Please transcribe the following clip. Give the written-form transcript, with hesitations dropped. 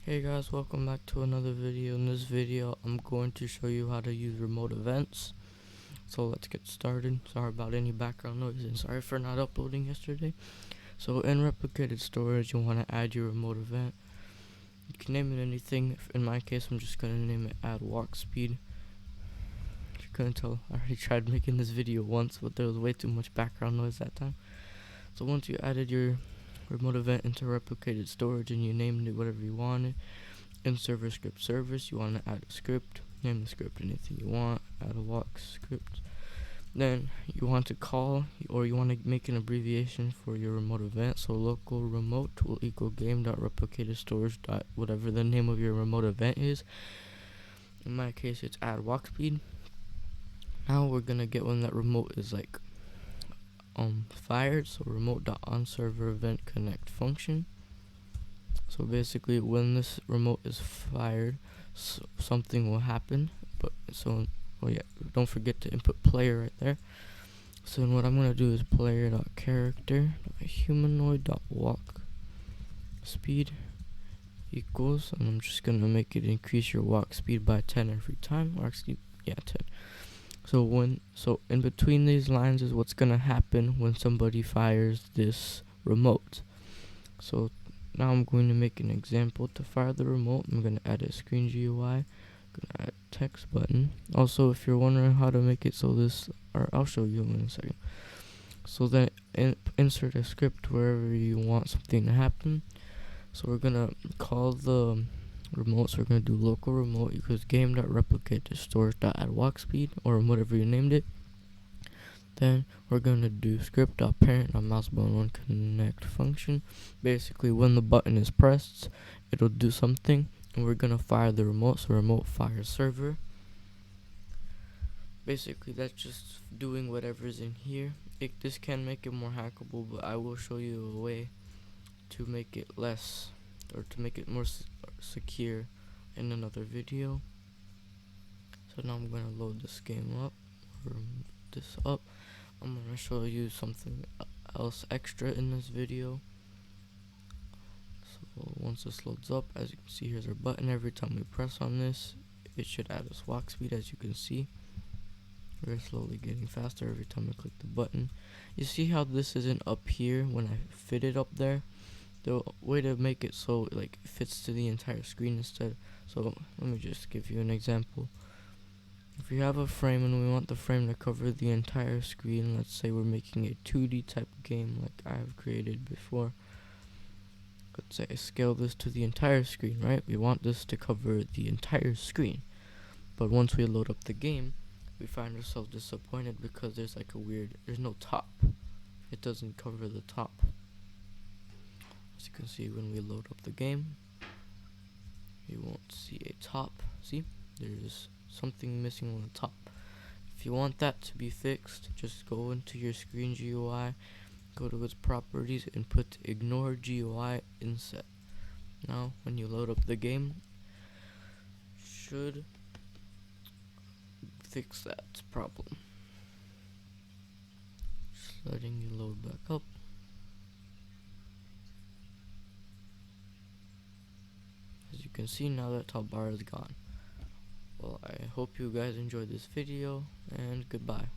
Hey guys, welcome back to another video. In this video, I'm going to show you how to use remote events. So let's get started. Sorry about any background noise and sorry for not uploading yesterday. So in replicated storage, you want to add your remote event. You can name it anything. In my case, I'm just going to name it add walk speed. If you couldn't tell, I already tried making this video once, but there was way too much background noise that time. So once you added your remote event into replicated storage and you named it whatever you wanted, in server script service, you want to add a script. Name the script anything you want. Add a walk script. Then you want to call, or you want to make an abbreviation for your remote event. So local remote will equal game.replicated storage dot whatever the name of your remote event is. In my case, it's add walk speed. Now we're gonna get when that remote is like fired. So remote.onServerEventConnect event connect function. So basically, when this remote is fired, something will happen. Don't forget to input player right there. So then what I'm gonna do is player.character.humanoid.walk speed equals, and I'm just gonna make it increase your walk speed by 10 every time. Walk speed, 10. So in between these lines is what's gonna happen when somebody fires this remote. So now I'm going to make an example to fire the remote. I'm going to add a screen GUI. I'm going to add text button. Also, if you're wondering how to make it so this, or I'll show you in a second. So then insert a script wherever you want something to happen. So we're going to call the remote. So we're going to do local remote equals game.replicate.storage.addWalkSpeed or whatever you named it. Then we're going to do script.parent.mousebutton1connect function. Basically, when the button is pressed, it'll do something, and we're going to fire the remote. So remote fire server. Basically, that's just doing whatever's in here. This can make it more hackable, but I will show you a way to make it less, or to make it more secure in another video. So now I'm going to load this game up, or this up. I'm going to show you something else extra in this video. So once this loads up, as you can see, here's our button. Every time we press on this, it should add us walk speed, as you can see. We're slowly getting faster every time I click the button. You see how this isn't up here when I fit it up there? The way to make it so it fits to the entire screen instead. So let me just give you an example. If we have a frame and we want the frame to cover the entire screen, let's say we're making a 2D type game like I have created before. Let's say I scale this to the entire screen, right? We want this to cover the entire screen. But once we load up the game, we find ourselves disappointed because there's there's no top. It doesn't cover the top. As you can see, when we load up the game, you won't see a top. See? There's something missing on the top. If you want that to be fixed, just go into your screen GUI, go to its properties, and put ignore GUI inset. Now, when you load up the game, should fix that problem. Just letting you load back up. As you can see, now that top bar is gone. Well, I hope you guys enjoyed this video, and goodbye.